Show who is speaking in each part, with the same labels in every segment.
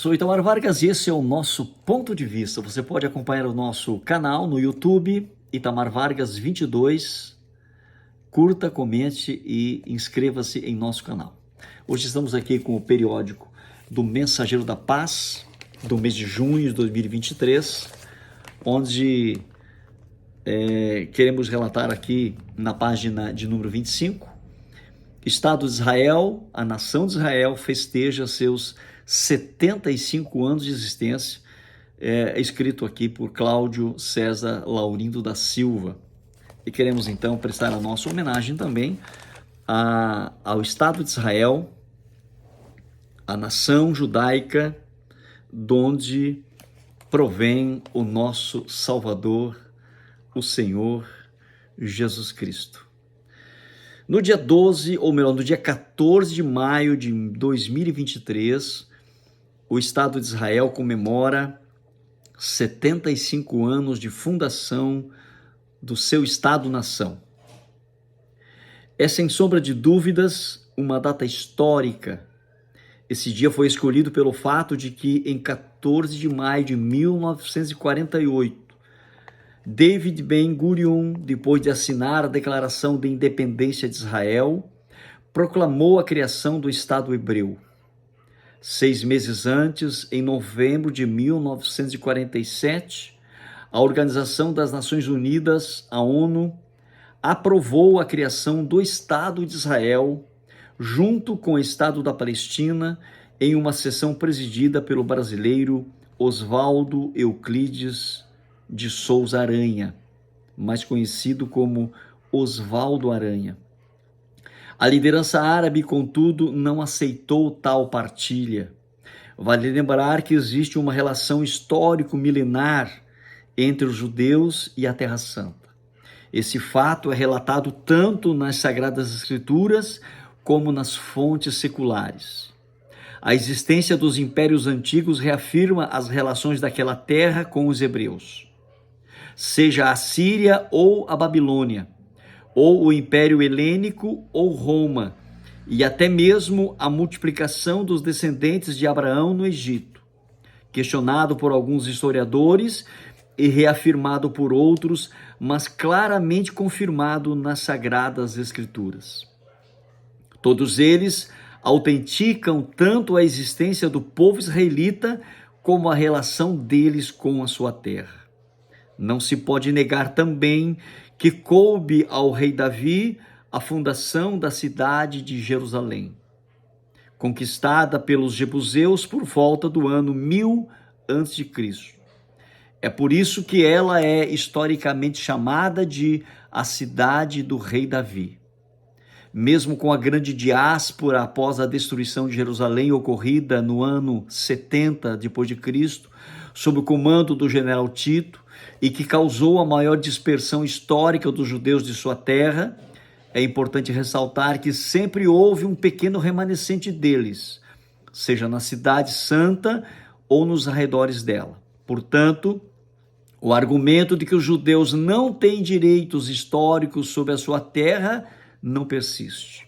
Speaker 1: Sou Itamar Vargas e esse é o nosso ponto de vista. Você pode acompanhar o nosso canal no YouTube, Itamar Vargas 22. Curta, comente e inscreva-se em nosso canal. Hoje estamos aqui com o periódico do Mensageiro da Paz, do mês de junho de 2023, onde queremos relatar aqui na página de número 25, Estado de Israel, a nação de Israel festeja seus 75 anos de existência, escrito aqui por Cláudio César Laurindo da Silva. E queremos então prestar a nossa homenagem também ao Estado de Israel, a nação judaica, donde provém o nosso Salvador, o Senhor Jesus Cristo. No dia 12, ou melhor, no dia 14 de maio de 2023, o Estado de Israel comemora 75 anos de fundação do seu Estado-nação. É, sem sombra de dúvidas, uma data histórica. Esse dia foi escolhido pelo fato de que, em 14 de maio de 1948, David Ben-Gurion, depois de assinar a Declaração de Independência de Israel, proclamou a criação do Estado hebreu. 6 meses antes, em novembro de 1947, a Organização das Nações Unidas, a ONU, aprovou a criação do Estado de Israel, junto com o Estado da Palestina, em uma sessão presidida pelo brasileiro Oswaldo Euclides de Souza Aranha, mais conhecido como Oswaldo Aranha. A liderança árabe, contudo, não aceitou tal partilha. Vale lembrar que existe uma relação histórico-milenar entre os judeus e a Terra Santa. Esse fato é relatado tanto nas Sagradas Escrituras como nas fontes seculares. A existência dos impérios antigos reafirma as relações daquela terra com os hebreus. Seja a Síria ou a Babilônia, ou o Império Helênico ou Roma, e até mesmo a multiplicação dos descendentes de Abraão no Egito, questionado por alguns historiadores e reafirmado por outros, mas claramente confirmado nas Sagradas Escrituras. Todos eles autenticam tanto a existência do povo israelita como a relação deles com a sua terra. Não se pode negar também que coube ao rei Davi a fundação da cidade de Jerusalém, conquistada pelos jebuseus por volta do ano 1000 a.C. É por isso que ela é historicamente chamada de a cidade do rei Davi. Mesmo com a grande diáspora após a destruição de Jerusalém ocorrida no ano 70 d.C., sob o comando do general Tito, e que causou a maior dispersão histórica dos judeus de sua terra, é importante ressaltar que sempre houve um pequeno remanescente deles, seja na cidade santa ou nos arredores dela. Portanto, o argumento de que os judeus não têm direitos históricos sobre a sua terra não persiste.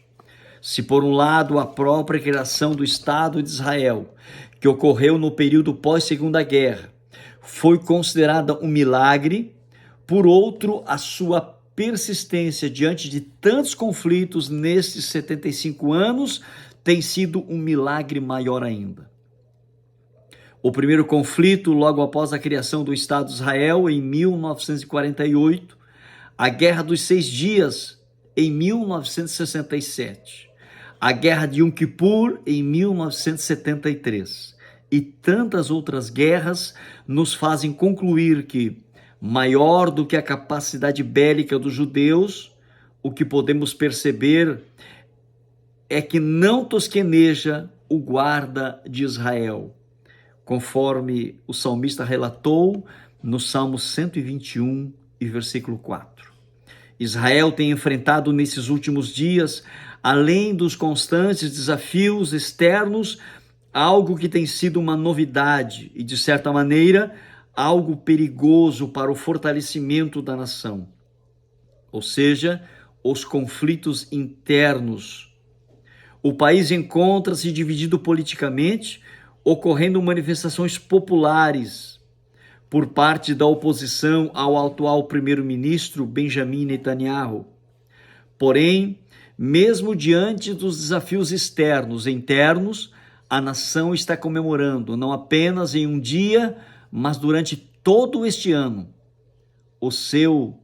Speaker 1: Se por um lado a própria criação do Estado de Israel, que ocorreu no período pós-Segunda Guerra, foi considerada um milagre, por outro, a sua persistência diante de tantos conflitos nesses 75 anos tem sido um milagre maior ainda. O primeiro conflito, logo após a criação do Estado de Israel, em 1948, a Guerra dos 6 Dias, em 1967, a Guerra de Yom Kippur, em 1973, e tantas outras guerras nos fazem concluir que, maior do que a capacidade bélica dos judeus, o que podemos perceber é que não tosqueneja o guarda de Israel, conforme o salmista relatou no Salmo 121 e versículo 4. Israel tem enfrentado nesses últimos dias, além dos constantes desafios externos, algo que tem sido uma novidade e, de certa maneira, algo perigoso para o fortalecimento da nação. Ou seja, os conflitos internos. O país encontra-se dividido politicamente, ocorrendo manifestações populares por parte da oposição ao atual primeiro-ministro Benjamin Netanyahu. Porém, mesmo diante dos desafios externos e internos, a nação está comemorando, não apenas em um dia, mas durante todo este ano, o seu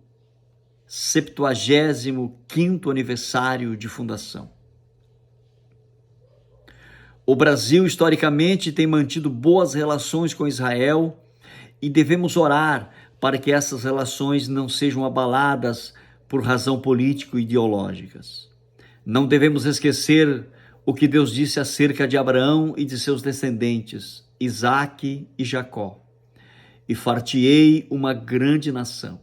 Speaker 1: 75º aniversário de fundação. O Brasil, historicamente, tem mantido boas relações com Israel e devemos orar para que essas relações não sejam abaladas por razão político-ideológicas. Não devemos esquecer o que Deus disse acerca de Abraão e de seus descendentes, Isaque e Jacó. E far-te-ei uma grande nação,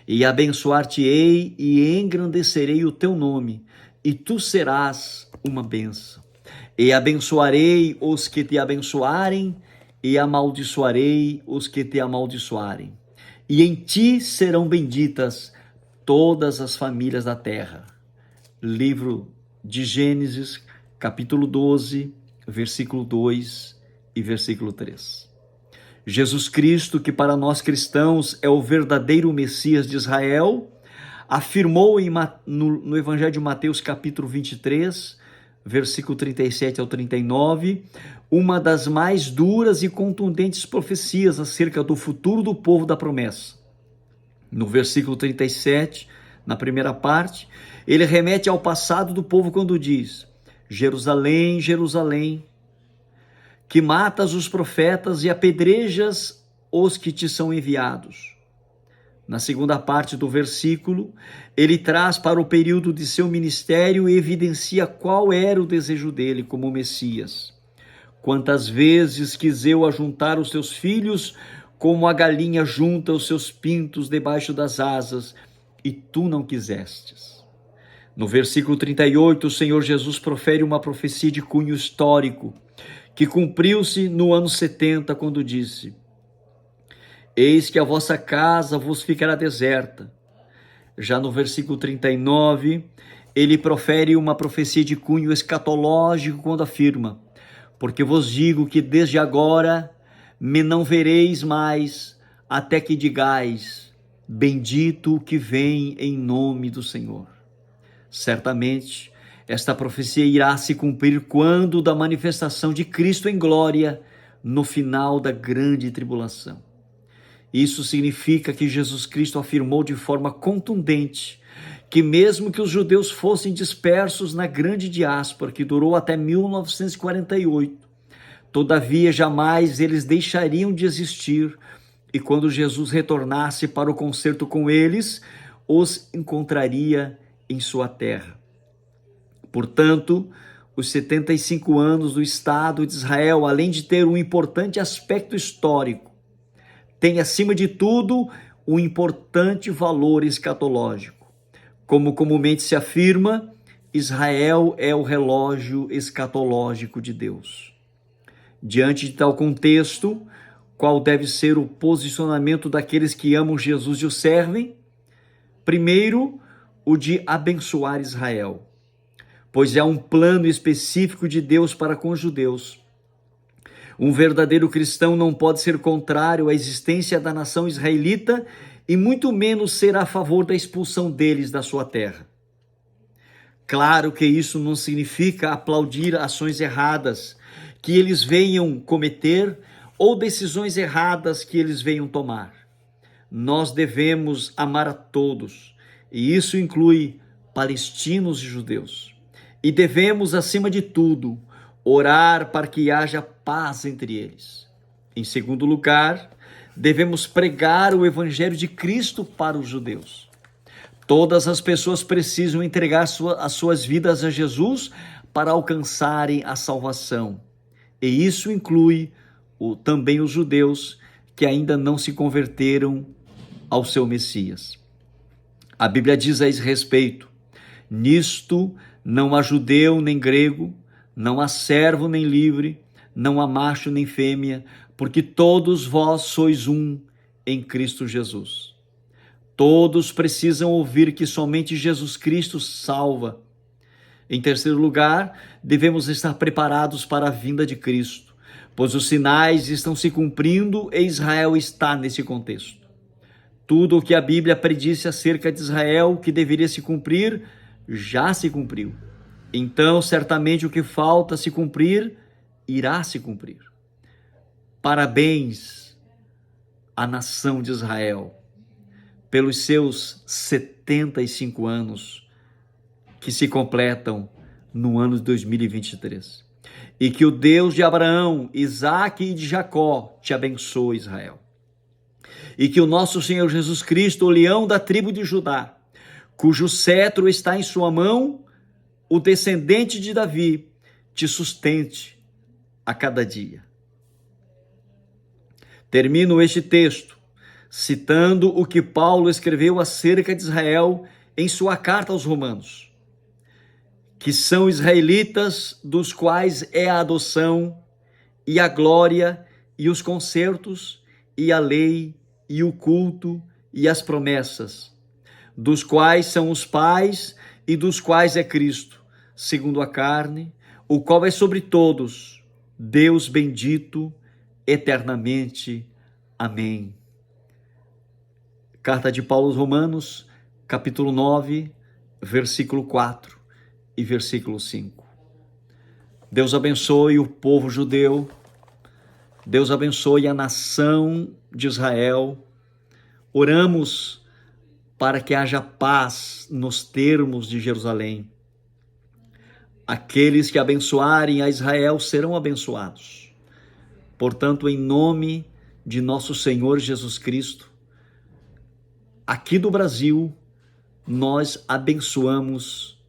Speaker 1: e abençoar-te-ei e engrandecerei o teu nome, e tu serás uma bênção. E abençoarei os que te abençoarem, e amaldiçoarei os que te amaldiçoarem. E em ti serão benditas todas as famílias da terra. Livro de Gênesis, capítulo 12, versículo 2 e versículo 3. Jesus Cristo, que para nós cristãos é o verdadeiro Messias de Israel, afirmou no Evangelho de Mateus, capítulo 23, versículo 37 ao 39, uma das mais duras e contundentes profecias acerca do futuro do povo da promessa. No versículo 37, na primeira parte, ele remete ao passado do povo quando diz: Jerusalém, Jerusalém, que matas os profetas e apedrejas os que te são enviados. Na segunda parte do versículo, ele traz para o período de seu ministério e evidencia qual era o desejo dele como Messias. Quantas vezes quis eu ajuntar os teus filhos, como a galinha junta os seus pintos debaixo das asas, e tu não quisestes. No versículo 38, o Senhor Jesus profere uma profecia de cunho histórico, que cumpriu-se no ano 70, quando disse: Eis que a vossa casa vos ficará deserta. Já no versículo 39, ele profere uma profecia de cunho escatológico quando afirma: Porque vos digo que desde agora me não vereis mais, até que digais: Bendito o que vem em nome do Senhor. Certamente, esta profecia irá se cumprir quando da manifestação de Cristo em glória, no final da grande tribulação. Isso significa que Jesus Cristo afirmou de forma contundente que mesmo que os judeus fossem dispersos na grande diáspora, que durou até 1948, todavia jamais eles deixariam de existir, e quando Jesus retornasse para o concerto com eles, os encontraria em sua terra. Portanto, os 75 anos do Estado de Israel, além de ter um importante aspecto histórico, tem, acima de tudo, um importante valor escatológico. Como comumente se afirma, Israel é o relógio escatológico de Deus. Diante de tal contexto, qual deve ser o posicionamento daqueles que amam Jesus e o servem? Primeiro, o de abençoar Israel, pois é um plano específico de Deus para com os judeus. Um verdadeiro cristão não pode ser contrário à existência da nação israelita e muito menos ser a favor da expulsão deles da sua terra. Claro que isso não significa aplaudir ações erradas que eles venham cometer ou decisões erradas que eles venham tomar. Nós devemos amar a todos, e isso inclui palestinos e judeus. E devemos, acima de tudo, orar para que haja paz entre eles. Em segundo lugar, devemos pregar o evangelho de Cristo para os judeus. Todas as pessoas precisam entregar as suas vidas a Jesus para alcançarem a salvação. E isso inclui também os judeus que ainda não se converteram ao seu Messias. A Bíblia diz a esse respeito: nisto não há judeu nem grego, não há servo nem livre, não há macho nem fêmea, porque todos vós sois um em Cristo Jesus. Todos precisam ouvir que somente Jesus Cristo salva. Em terceiro lugar, devemos estar preparados para a vinda de Cristo, pois os sinais estão se cumprindo e Israel está nesse contexto. Tudo o que a Bíblia predisse acerca de Israel que deveria se cumprir, já se cumpriu. Então, certamente o que falta se cumprir, irá se cumprir. Parabéns à nação de Israel pelos seus 75 anos que se completam no ano de 2023. E que o Deus de Abraão, Isaque e de Jacó te abençoe, Israel. E que o nosso Senhor Jesus Cristo, o leão da tribo de Judá, cujo cetro está em sua mão, o descendente de Davi, te sustente a cada dia. Termino este texto citando o que Paulo escreveu acerca de Israel em sua carta aos Romanos, que são israelitas, dos quais é a adoção e a glória e os concertos e a lei e o culto e as promessas, dos quais são os pais e dos quais é Cristo, segundo a carne, o qual é sobre todos, Deus bendito eternamente. Amém. Carta de Paulo aos Romanos, capítulo 9, versículo 4 e versículo 5. Deus abençoe o povo judeu, Deus abençoe a nação de Israel. Oramos para que haja paz nos termos de Jerusalém. Aqueles que abençoarem a Israel serão abençoados. Portanto, em nome de nosso Senhor Jesus Cristo, aqui do Brasil, nós abençoamos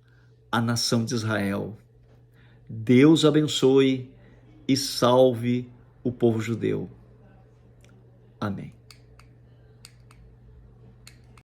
Speaker 1: a nação de Israel. Deus abençoe e salve o povo judeu. Amém.